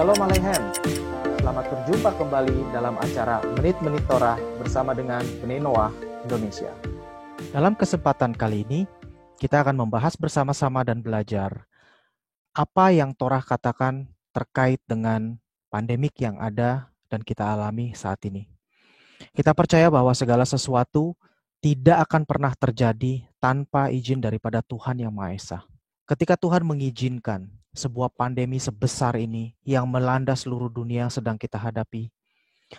Shalom Aleichem. Selamat berjumpa kembali dalam acara Menit-Menit Torah bersama dengan Bnei Noah Indonesia. Dalam kesempatan kali ini, kita akan membahas bersama-sama dan belajar apa yang Torah katakan terkait dengan pandemik yang ada dan kita alami saat ini. Kita percaya bahwa segala sesuatu tidak akan pernah terjadi tanpa izin daripada Tuhan Yang Maha Esa. Ketika Tuhan mengizinkan sebuah pandemi sebesar ini yang melanda seluruh dunia yang sedang kita hadapi,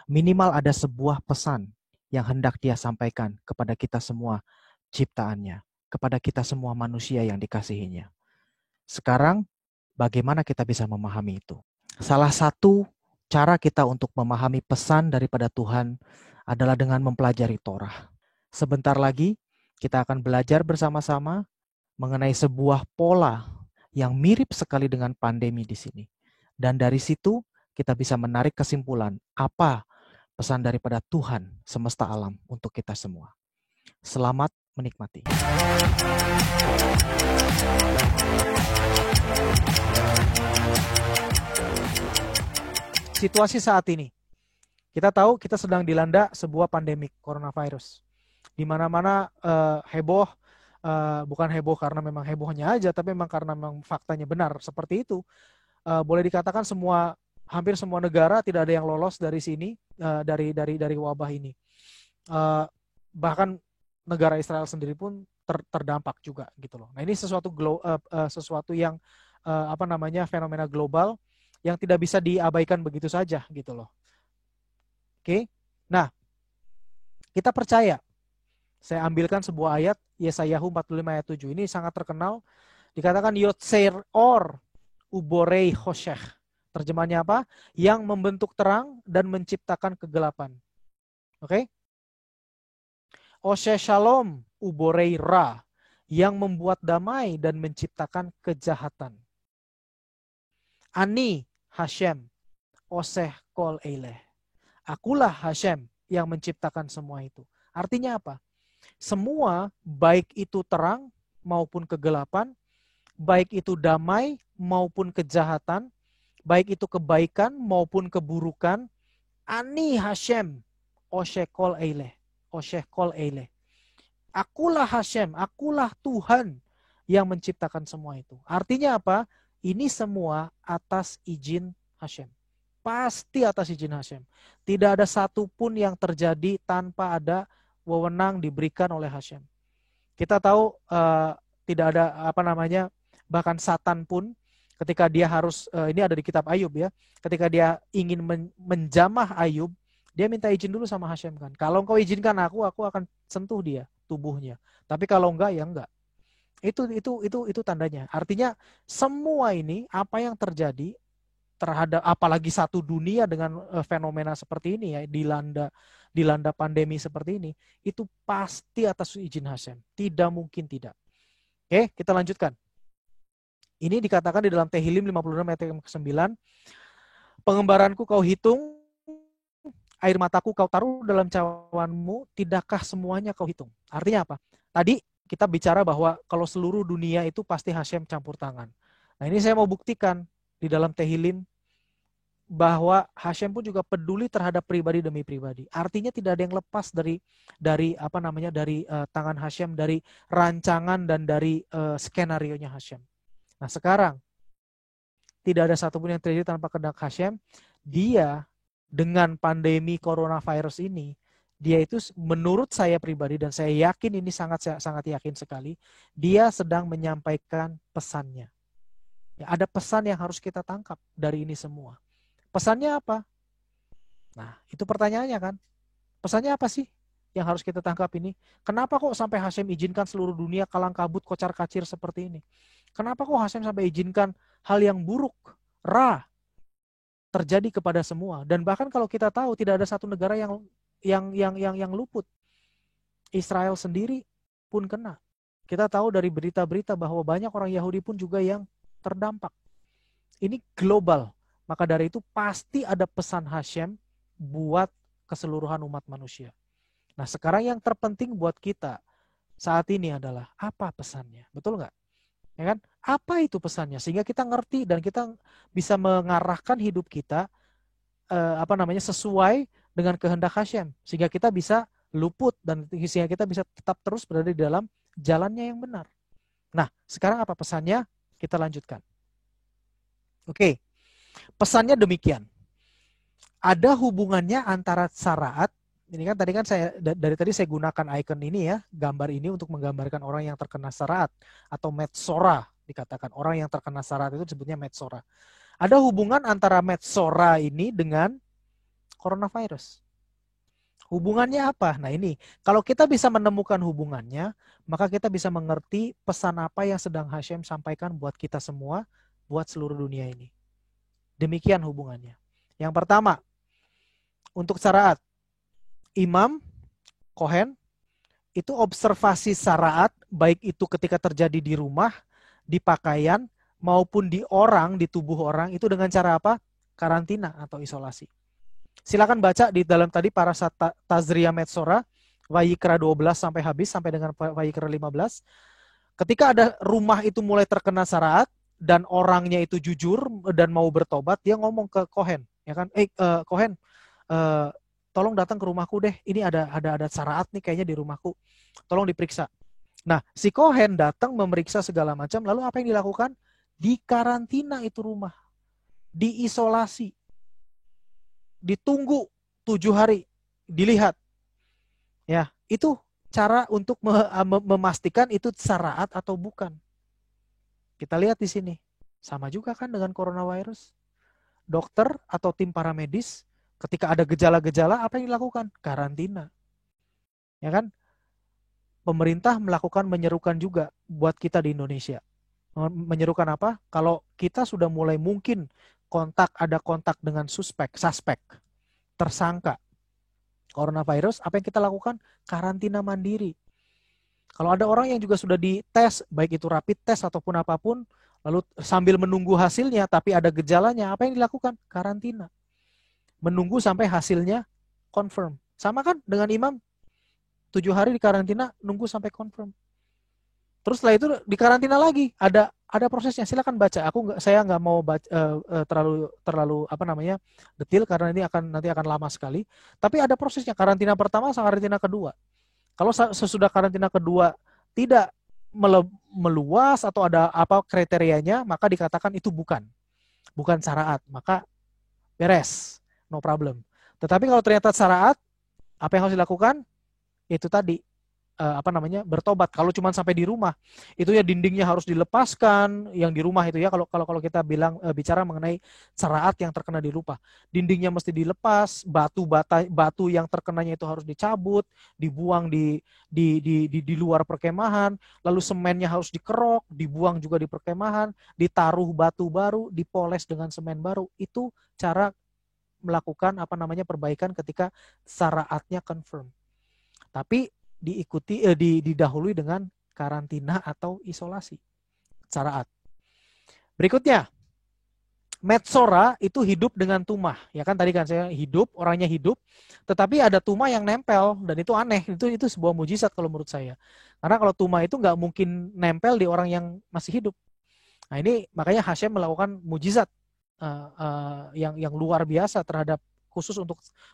minimal ada sebuah pesan yang hendak Dia sampaikan kepada kita semua ciptaannya, kepada kita semua manusia yang dikasihinya. Sekarang, bagaimana kita bisa memahami itu? Salah satu cara kita untuk memahami pesan daripada Tuhan adalah dengan mempelajari Torah. Sebentar lagi, kita akan belajar bersama-sama mengenai sebuah pola yang mirip sekali dengan pandemi di sini. Dan dari situ kita bisa menarik kesimpulan apa pesan daripada Tuhan semesta alam untuk kita semua. Selamat menikmati. Situasi saat ini. Kita tahu kita sedang dilanda sebuah pandemik coronavirus. Di mana-mana heboh. Bukan heboh karena memang hebohnya aja, tapi memang karena memang faktanya benar seperti itu. Boleh dikatakan hampir semua negara tidak ada yang lolos dari sini, dari wabah ini. Bahkan negara Israel sendiri pun terdampak juga gitu loh. Nah, ini sesuatu yang fenomena global yang tidak bisa diabaikan begitu saja gitu loh. Oke. Nah, kita percaya. Saya ambilkan sebuah ayat, Yesayahu 45 ayat 7. Ini sangat terkenal. Dikatakan Yotzer Or Uborei Hoshech. Terjemahnya apa? Yang membentuk terang dan menciptakan kegelapan. Oke? Oshe Shalom Uborei Ra. Yang membuat damai dan menciptakan kejahatan. Ani Hashem Oseh Kol Eileh. Akulah Hashem yang menciptakan semua itu. Artinya apa? Semua, baik itu terang maupun kegelapan, baik itu damai maupun kejahatan, baik itu kebaikan maupun keburukan, Ani Hashem, Oshekol Eileh, Oshekol Eileh. Akulah Hashem, akulah Tuhan yang menciptakan semua itu. Artinya apa? Ini semua atas izin Hashem. Pasti atas izin Hashem. Tidak ada satupun yang terjadi tanpa ada wewenang diberikan oleh Hashem. Kita tahu tidak ada bahkan Satan pun ketika dia harus ini ada di kitab Ayub ya, ketika dia ingin menjamah Ayub, dia minta izin dulu sama Hashem kan. Kalau engkau izinkan aku akan sentuh dia tubuhnya. Tapi kalau enggak ya enggak. Itu tandanya. Artinya semua ini apa yang terjadi terhadap apalagi satu dunia dengan fenomena seperti ini ya, dilanda pandemi seperti ini, itu pasti atas izin Hashem. Tidak mungkin tidak. Oke, kita lanjutkan. Ini dikatakan di dalam Tehillim 56 ayat yang ke-9. Pengembaranku kau hitung, air mataku kau taruh dalam cawanmu, tidakkah semuanya kau hitung? Artinya apa? Tadi kita bicara bahwa kalau seluruh dunia itu pasti Hashem campur tangan. Nah, ini saya mau buktikan di dalam Tehillim bahwa Hashem pun juga peduli terhadap pribadi demi pribadi. Artinya tidak ada yang lepas dari tangan Hashem, dari rancangan dan dari skenario-nya Hashem. Nah, sekarang tidak ada satupun yang terjadi tanpa kehendak Hashem. Dia dengan pandemi coronavirus ini, dia itu menurut saya pribadi dan saya yakin ini sangat yakin sekali, dia sedang menyampaikan pesannya. Ya, ada pesan yang harus kita tangkap dari ini semua. Pesannya apa? Nah, itu pertanyaannya kan. Pesannya apa sih yang harus kita tangkap ini? Kenapa kok sampai Hashem izinkan seluruh dunia kalang kabut, kocar kacir seperti ini? Kenapa kok Hashem sampai izinkan hal yang buruk, ra, terjadi kepada semua? Dan bahkan kalau kita tahu tidak ada satu negara yang luput. Israel sendiri pun kena. Kita tahu dari berita-berita bahwa banyak orang Yahudi pun juga yang terdampak. Ini global. Maka dari itu pasti ada pesan Hashem buat keseluruhan umat manusia. Nah, sekarang yang terpenting buat kita saat ini adalah apa pesannya? Betul nggak? Ya kan? Apa itu pesannya? Sehingga kita ngerti dan kita bisa mengarahkan hidup kita sesuai dengan kehendak Hashem, sehingga kita bisa luput dan sehingga kita bisa tetap terus berada di dalam jalannya yang benar. Nah, sekarang apa pesannya? Kita lanjutkan. Oke, pesannya demikian. Ada hubungannya antara syaraat, ini kan tadi kan dari tadi saya gunakan icon ini ya, gambar ini untuk menggambarkan orang yang terkena syaraat atau metsora dikatakan. Orang yang terkena syaraat itu disebutnya metsora. Ada hubungan antara metsora ini dengan coronavirus. Hubungannya apa? Nah ini, kalau kita bisa menemukan hubungannya, maka kita bisa mengerti pesan apa yang sedang Hashem sampaikan buat kita semua, buat seluruh dunia ini. Demikian hubungannya. Yang pertama, untuk syaraat, imam, kohen, itu observasi syaraat, baik itu ketika terjadi di rumah, di pakaian, maupun di orang, di tubuh orang, itu dengan cara apa? Karantina atau isolasi. Silakan baca di dalam tadi para Tazria Metsora, Vayikra 12 sampai habis, sampai dengan Vayikra 15. Ketika ada rumah itu mulai terkena syaraat, dan orangnya itu jujur dan mau bertobat, dia ngomong ke kohen, ya kan? Kohen, tolong datang ke rumahku deh. Ini ada syaraat nih kayaknya di rumahku. Tolong diperiksa. Nah, si kohen datang memeriksa segala macam, lalu apa yang dilakukan? Dikarantina itu rumah. Diisolasi. Ditunggu 7 hari. Dilihat. Ya, itu cara untuk memastikan itu syaraat atau bukan. Kita lihat di sini. Sama juga kan dengan coronavirus. Dokter atau tim paramedis ketika ada gejala-gejala, apa yang dilakukan? Karantina. Ya kan? Pemerintah melakukan menyerukan juga buat kita di Indonesia. Menyerukan apa? Kalau kita sudah mulai mungkin ada kontak dengan suspek, tersangka coronavirus, apa yang kita lakukan? Karantina mandiri. Kalau ada orang yang juga sudah dites, baik itu rapid test ataupun apapun, lalu sambil menunggu hasilnya, tapi ada gejalanya, apa yang dilakukan? Karantina. Menunggu sampai hasilnya confirm. Sama kan dengan imam, 7 hari di karantina, nunggu sampai confirm. Terus setelah itu di karantina lagi, ada prosesnya. Silakan baca. Saya nggak mau terlalu detail karena ini nanti akan lama sekali. Tapi ada prosesnya, karantina pertama sama karantina kedua. Kalau sesudah karantina kedua tidak meluas atau ada apa kriterianya, maka dikatakan itu bukan syaraat, maka beres, no problem. Tetapi kalau ternyata syaraat, apa yang harus dilakukan? Itu tadi bertobat. Kalau cuma sampai di rumah, itu ya dindingnya harus dilepaskan, yang di rumah itu ya, kalau kita bicara mengenai syaraat yang terkena di rumah, dindingnya mesti dilepas, batu yang terkenanya itu harus dicabut, dibuang di luar perkemahan, lalu semennya harus dikerok, dibuang juga di perkemahan, ditaruh batu baru, dipoles dengan semen baru. Itu cara melakukan perbaikan ketika syaraatnya confirm. Tapi didahului dengan karantina atau isolasi syaraat. Berikutnya, metsora itu hidup dengan tumah, ya kan tadi kan saya orangnya hidup, tetapi ada tumah yang nempel dan itu aneh, itu sebuah mujizat kalau menurut saya. Karena kalau tumah itu nggak mungkin nempel di orang yang masih hidup. Nah ini makanya Hashem melakukan mujizat yang luar biasa terhadap khusus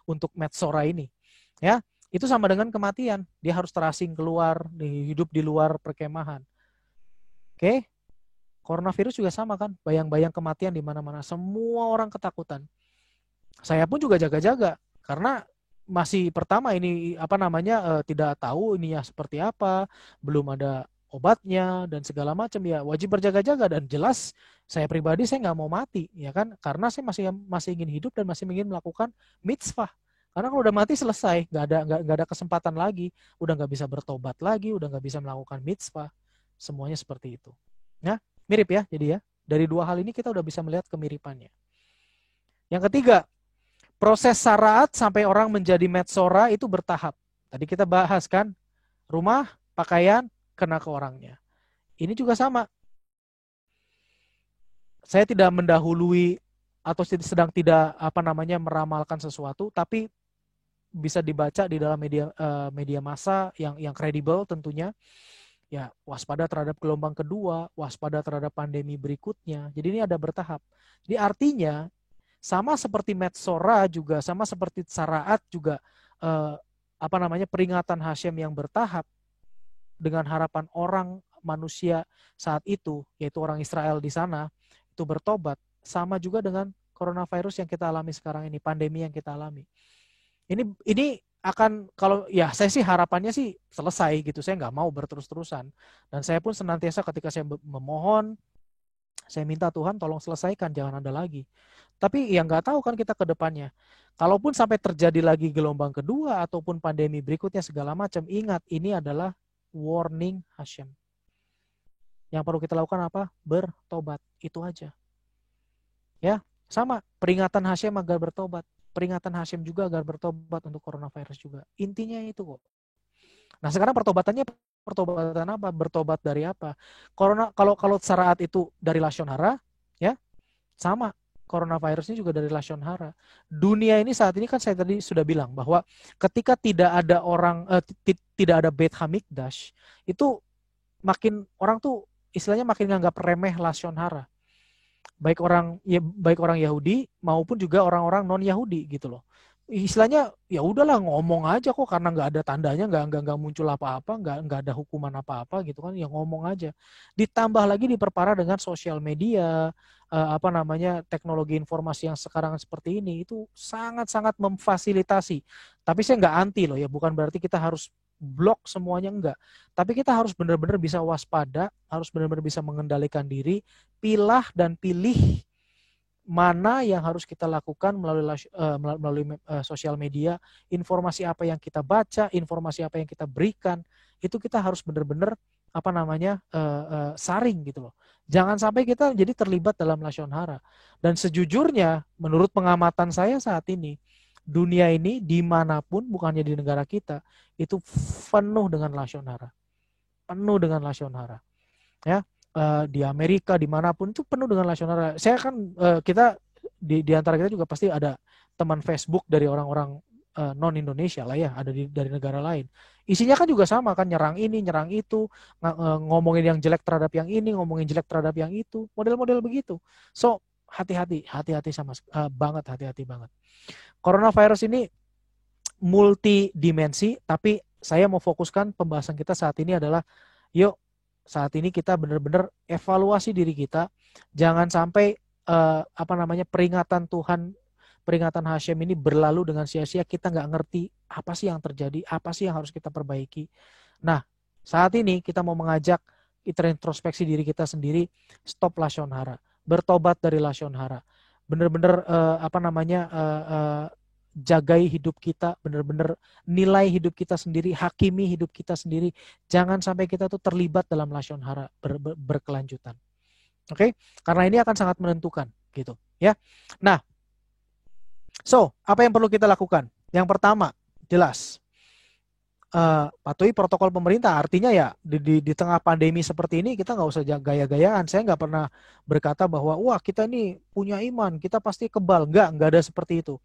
untuk metsora ini, ya. Itu sama dengan kematian. Dia harus terasing keluar, hidup di luar perkemahan. Oke? Coronavirus juga sama kan? Bayang-bayang kematian di mana-mana. Semua orang ketakutan. Saya pun juga jaga-jaga. Karena masih pertama ini tidak tahu ininya seperti apa. Belum ada obatnya dan segala macam. Ya wajib berjaga-jaga. Dan jelas saya pribadi saya nggak mau mati. Ya kan? Karena saya masih ingin hidup dan masih ingin melakukan mitzvah. Karena kalau udah mati selesai, nggak ada kesempatan lagi, udah nggak bisa bertobat lagi, udah nggak bisa melakukan mitzvah, semuanya seperti itu. Nah, mirip ya, jadi ya dari dua hal ini kita udah bisa melihat kemiripannya. Yang ketiga, proses syaraat sampai orang menjadi metsora itu bertahap. Tadi kita bahas kan, rumah, pakaian, kena ke orangnya. Ini juga sama. Saya tidak mendahului atau sedang tidak meramalkan sesuatu, tapi bisa dibaca di dalam media massa yang kredibel tentunya, ya waspada terhadap gelombang kedua, waspada terhadap pandemi berikutnya. Jadi ini ada bertahap. Jadi artinya sama seperti Metsora juga, sama seperti Saraat juga peringatan Hasyem yang bertahap dengan harapan orang manusia saat itu, yaitu orang Israel di sana, itu bertobat. Sama juga dengan coronavirus yang kita alami sekarang ini, pandemi yang kita alami. Ini akan, kalau ya saya sih harapannya sih selesai gitu. Saya nggak mau berterus-terusan. Dan saya pun senantiasa ketika saya memohon, saya minta Tuhan tolong selesaikan, jangan ada lagi. Tapi ya nggak tahu kan kita ke depannya. Kalaupun sampai terjadi lagi gelombang kedua ataupun pandemi berikutnya segala macam, ingat ini adalah warning Hasyem. Yang perlu kita lakukan apa? Bertobat. Itu aja. Ya, sama. Peringatan Hasyem agar bertobat. Peringatan Hasyem juga agar bertobat untuk coronavirus juga. Intinya itu kok. Nah sekarang pertobatan apa? Bertobat dari apa? Kalau Saraat itu dari Lashon Hara, ya sama. Coronavirus ini juga dari Lashon Hara. Dunia ini saat ini kan saya tadi sudah bilang bahwa ketika tidak ada tidak ada Beit Hamikdash, itu makin orang tuh istilahnya makin nganggap remeh Lashon Hara. Baik orang Yahudi maupun juga orang-orang non Yahudi gitu loh. Istilahnya ya udahlah ngomong aja kok, karena nggak ada tandanya, nggak muncul apa-apa, nggak ada hukuman apa-apa gitu kan, ya ngomong aja. Ditambah lagi diperparah dengan sosial media, teknologi informasi yang sekarang seperti ini, itu sangat-sangat memfasilitasi. Tapi saya nggak anti loh ya, bukan berarti kita harus blok semuanya, enggak. Tapi kita harus benar-benar bisa waspada, harus benar-benar bisa mengendalikan diri, pilih mana yang harus kita lakukan melalui sosial media, informasi apa yang kita baca, informasi apa yang kita berikan, itu kita harus benar-benar saring gitu loh. Jangan sampai kita jadi terlibat dalam Lashon Hara. Dan sejujurnya, menurut pengamatan saya saat ini, dunia ini dimanapun, bukannya di negara kita, itu penuh dengan Lashon Hara. Penuh dengan Lashon Hara. Ya, di Amerika, dimanapun itu penuh dengan Lashon Hara. Saya kan, kita, di antara kita juga pasti ada teman Facebook dari orang-orang non-Indonesia lah ya, ada dari negara lain. Isinya kan juga sama kan, nyerang ini, nyerang itu, ngomongin yang jelek terhadap yang ini, ngomongin jelek terhadap yang itu, model-model begitu. So, hati-hati hati-hati banget. Coronavirus ini multidimensi, tapi saya mau fokuskan pembahasan kita saat ini adalah, yuk saat ini kita benar-benar evaluasi diri kita, jangan sampai peringatan Tuhan, peringatan Hasyem ini berlalu dengan sia-sia, kita nggak ngerti apa sih yang terjadi, apa sih yang harus kita perbaiki. Nah, saat ini kita mau mengajak kita introspeksi diri kita sendiri, stop Lashon Hara, bertobat dari Lashon Hara, benar-benar jagai hidup kita, benar-benar nilai hidup kita sendiri, hakimi hidup kita sendiri. Jangan sampai kita tuh terlibat dalam Lashon Hara berkelanjutan. Oke? Karena ini akan sangat menentukan gitu, ya. Nah, apa yang perlu kita lakukan? Yang pertama, jelas patuhi protokol pemerintah. Artinya ya di tengah pandemi seperti ini kita nggak usah gaya-gayaan. Saya nggak pernah berkata bahwa wah kita ini punya iman, kita pasti kebal. Nggak ada seperti itu.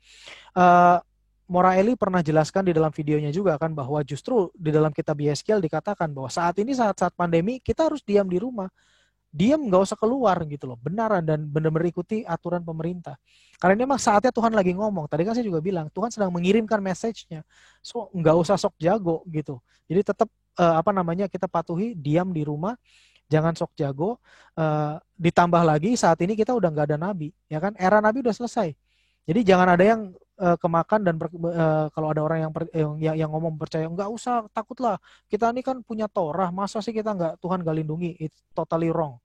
Moraeli pernah jelaskan di dalam videonya juga kan, bahwa justru di dalam kitab Yeskiel dikatakan bahwa saat ini saat pandemi kita harus diam di rumah. Diam, nggak usah keluar gitu loh, benaran, dan benar-benar ikuti aturan pemerintah. Karena ini memang saatnya Tuhan lagi ngomong. Tadi kan saya juga bilang, Tuhan sedang mengirimkan message-nya. So, nggak usah sok jago gitu. Jadi tetap kita patuhi, diam di rumah, jangan sok jago. Ditambah lagi saat ini kita udah nggak ada nabi, ya kan? Era nabi udah selesai. Jadi jangan ada yang kemakan dan kalau ada orang yang ngomong percaya, nggak usah takutlah, kita ini kan punya Torah, masa sih kita nggak, Tuhan nggak lindungi, it's totally wrong.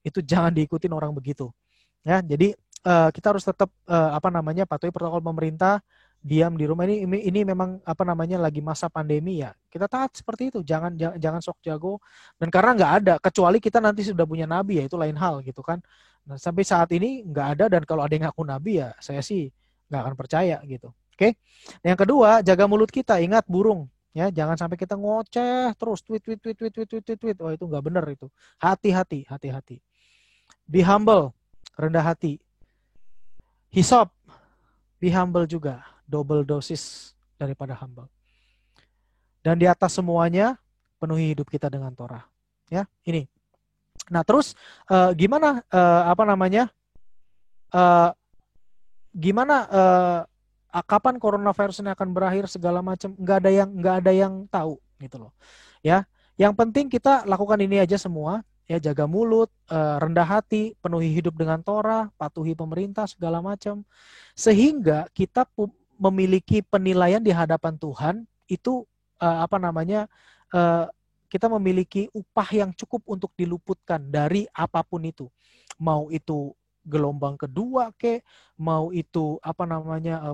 Itu jangan diikutin orang begitu, ya. Jadi kita harus tetap patuhi protokol pemerintah, diam di rumah. Ini memang lagi masa pandemi ya, kita taat seperti itu, jangan sok jago. Dan karena nggak ada, kecuali kita nanti sudah punya nabi ya, itu lain hal gitu kan. Nah, sampai saat ini nggak ada, dan kalau ada yang ngaku nabi ya saya sih nggak akan percaya gitu. Oke. Yang kedua, jaga mulut kita. Ingat burung, ya, jangan sampai kita ngoceh terus, tweet. Oh, itu nggak benar itu. Hati-hati. Be humble, rendah hati. Hisop, be humble juga, double dosis daripada humble. Dan di atas semuanya, penuhi hidup kita dengan Torah. Ya, ini. Nah, terus gimana kapan coronavirus ini akan berakhir segala macam, nggak ada yang tahu gitu loh. Ya, yang penting kita lakukan ini aja semua, ya, jaga mulut, rendah hati, penuhi hidup dengan Torah, patuhi pemerintah segala macam, sehingga kita memiliki penilaian di hadapan Tuhan itu kita memiliki upah yang cukup untuk diluputkan dari apapun itu, mau itu gelombang kedua mau itu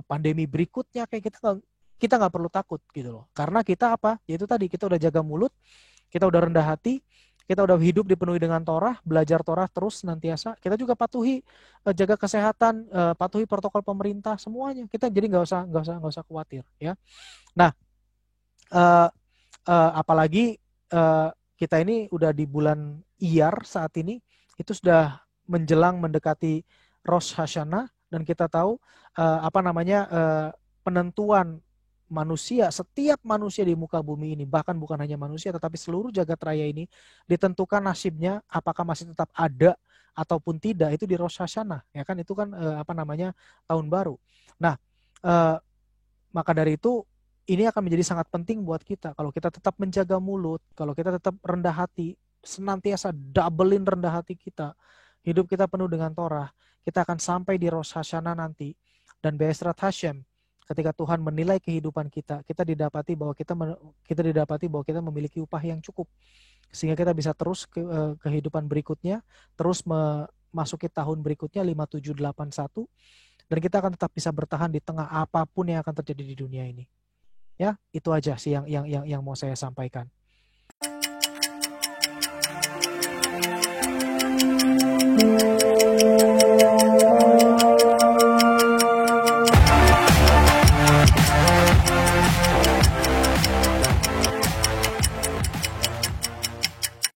pandemi berikutnya kita nggak perlu takut gitu loh, karena kita yaitu tadi kita udah jaga mulut, kita udah rendah hati, kita udah hidup dipenuhi dengan Torah, belajar Torah terus senantiasa, kita juga patuhi jaga kesehatan, patuhi protokol pemerintah semuanya, kita jadi nggak usah khawatir ya. Nah, apalagi kita ini udah di bulan Iyar saat ini, itu sudah menjelang mendekati Rosh Hashanah, dan kita tahu penentuan manusia, setiap manusia di muka bumi ini, bahkan bukan hanya manusia tetapi seluruh jagat raya ini ditentukan nasibnya apakah masih tetap ada ataupun tidak, itu di Rosh Hashanah, ya kan, itu kan tahun baru. Nah, maka dari itu ini akan menjadi sangat penting buat kita kalau kita tetap menjaga mulut, kalau kita tetap rendah hati, senantiasa doublein rendah hati kita, hidup kita penuh dengan Torah, kita akan sampai di Rosh Hashanah nanti, dan Be'ezrat Hashem, ketika Tuhan menilai kehidupan kita, kita didapati bahwa kita memiliki upah yang cukup, sehingga kita bisa terus ke kehidupan berikutnya, terus memasuki tahun berikutnya 5781, dan kita akan tetap bisa bertahan di tengah apapun yang akan terjadi di dunia ini. Ya, itu aja sih yang mau saya sampaikan.